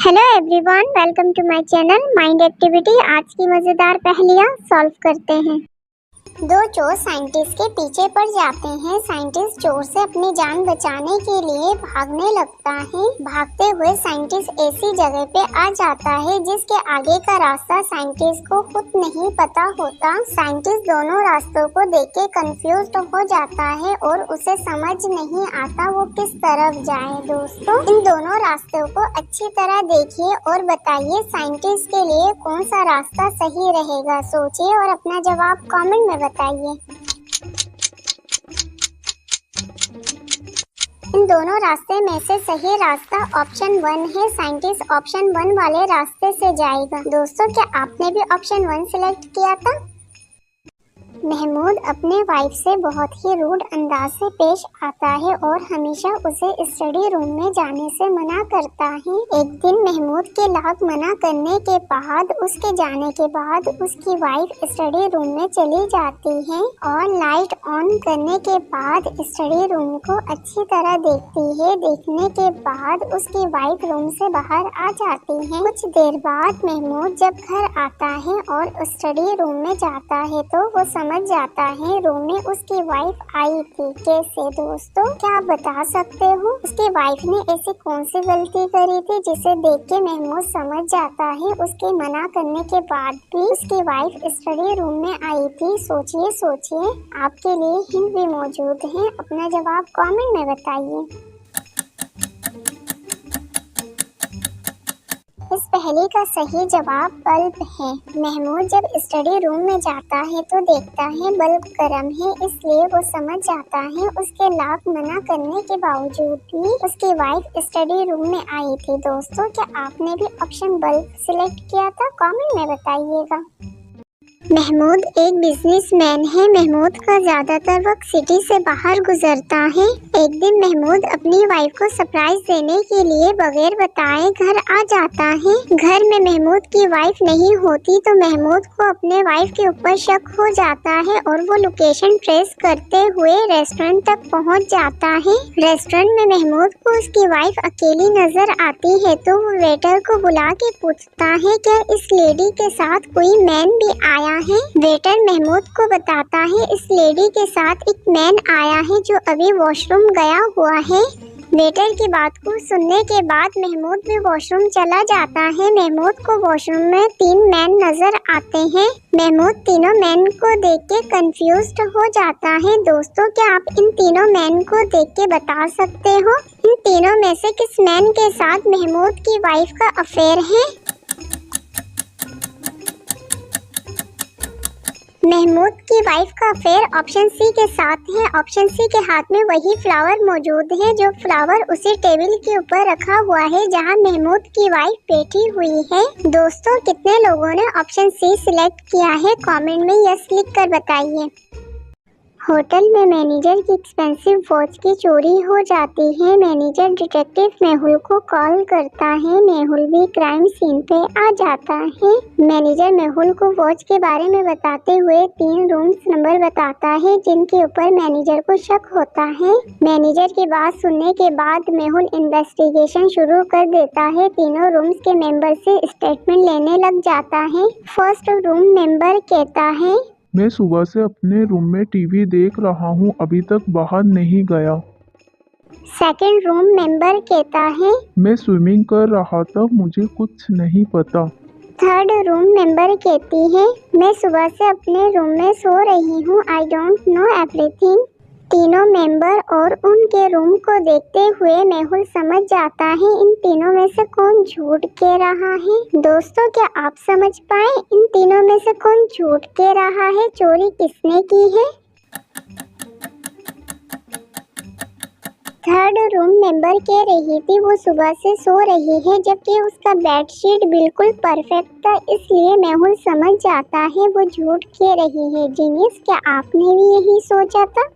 Hello everyone, welcome to my channel mind activity. आज की मज़ेदार पहेलियाँ सॉल्व करते हैं। दो चोर साइंटिस्ट के पीछे पड़ जाते हैं। साइंटिस्ट चोर से अपनी जान बचाने के लिए भागने लगता है। भागते हुए साइंटिस्ट ऐसी जगह पे आ जाता है जिसके आगे का रास्ता साइंटिस्ट को खुद नहीं पता होता। साइंटिस्ट दोनों रास्तों को देख के कंफ्यूज हो जाता है और उसे समझ नहीं आता वो किस तरफ जाए। दोस्तों, इन दोनों रास्तों को अच्छी तरह देखिए और बताइए साइंटिस्ट के लिए कौन सा रास्ता सही रहेगा। सोचिए और अपना जवाब कमेंट में बताइए। इन दोनों रास्ते में से सही रास्ता ऑप्शन 1 है। साइंटिस्ट ऑप्शन 1 वाले रास्ते से जाएगा। दोस्तों, क्या आपने भी ऑप्शन 1 सिलेक्ट किया था? महमूद अपने वाइफ से बहुत ही रूड अंदाज से पेश आता है और हमेशा उसे स्टडी रूम में जाने से मना करता है। एक दिन महमूद के लाख मना करने के बाद उसके जाने के बाद उसकी वाइफ स्टडी रूम में चली जाती है और लाइट ऑन करने के बाद स्टडी रूम को अच्छी तरह देखती है। देखने के बाद उसकी वाइफ रूम से बाहर आ जाती है। कुछ देर बाद महमूद जब घर आता है और स्टडी रूम में जाता है तो वो समझ जाता है रूम में उसकी वाइफ आई थी। कैसे? दोस्तों, क्या आप बता सकते हो उसकी वाइफ ने ऐसी कौन सी गलती करी थी जिसे देख के महमूद समझ जाता है उसके मना करने के बाद भी उसकी वाइफ स्टडी रूम में आई थी। सोचिए, आपके लिए हिंट भी मौजूद है। अपना जवाब कमेंट में बताइए। इस पहेली का सही जवाब बल्ब है। महमूद जब स्टडी रूम में जाता है तो देखता है बल्ब गर्म है, इसलिए वो समझ जाता है उसके लाख मना करने के बावजूद भी उसकी वाइफ स्टडी रूम में आई थी। दोस्तों, क्या आपने भी ऑप्शन बल्ब सिलेक्ट किया था? कमेंट में बताइएगा। महमूद एक बिजनेसमैन है। महमूद का ज्यादातर वक्त सिटी से बाहर गुजरता है। एक दिन महमूद अपनी वाइफ को सरप्राइज देने के लिए बगैर बताए घर आ जाता है। घर में महमूद की वाइफ नहीं होती तो महमूद को अपने वाइफ के ऊपर शक हो जाता है और वो लोकेशन ट्रेस करते हुए रेस्टोरेंट तक पहुंच जाता है। रेस्टोरेंट में महमूद को उसकी वाइफ अकेली नजर आती है तो वो वेटर को बुला के पूछता है क्या इस लेडी के साथ कोई मैन भी आया है। वेटर महमूद को बताता है इस लेडी के साथ एक मैन आया है जो अभी वॉशरूम गया हुआ है। वेटर की बात को सुनने के बाद महमूद भी वॉशरूम चला जाता है। महमूद को वॉशरूम में 3 मैन नजर आते हैं। महमूद तीनों मैन को देख के कंफ्यूज्ड हो जाता है। दोस्तों, क्या आप इन तीनों मैन को देख के बता सकते हो इन तीनों में से किस मैन के साथ महमूद की वाइफ का अफेयर है? महमूद की वाइफ का अफेयर ऑप्शन सी के साथ है। ऑप्शन सी के हाथ में वही फ्लावर मौजूद है जो फ्लावर उसी टेबल के ऊपर रखा हुआ है जहां महमूद की वाइफ बैठी हुई है। दोस्तों, कितने लोगों ने ऑप्शन सी सिलेक्ट किया है? कमेंट में यस लिख कर बताइए। होटल में मैनेजर की एक्सपेंसिव वॉच की चोरी हो जाती है। मैनेजर डिटेक्टिव मेहुल को कॉल करता है। मेहुल भी क्राइम सीन पे आ जाता है। मैनेजर मेहुल को वॉच के बारे में बताते हुए 3 रूम्स नंबर बताता है जिनके ऊपर मैनेजर को शक होता है। मैनेजर की बात सुनने के बाद मेहुल इन्वेस्टिगेशन शुरू कर देता है। तीनों रूम्स के मेंबर से स्टेटमेंट लेने लग जाता है। फर्स्ट रूम मेंबर कहता है, मैं सुबह से अपने रूम में टीवी देख रहा हूँ, अभी तक बाहर नहीं गया। सेकंड रूम मेंबर कहता है, मैं स्विमिंग कर रहा था, मुझे कुछ नहीं पता। थर्ड रूम मेंबर कहती है, मैं सुबह से अपने रूम में सो रही हूँ, आई डोंट नो एवरीथिंग। तीनों मेंबर और उनके रूम को देखते हुए मेहुल समझ जाता है इन तीनों में से कौन झूठ कह रहा है। दोस्तों, क्या आप समझ पाए इन तीनों में से कौन झूठ कह रहा है? चोरी किसने की है? थर्ड रूम मेंबर कह रही थी वो सुबह से सो रही है जबकि उसका बेडशीट बिल्कुल परफेक्ट था, इसलिए मेहुल समझ जाता है वो झूठ कह रही है। जीनियस, क्या आपने भी यही सोचा था?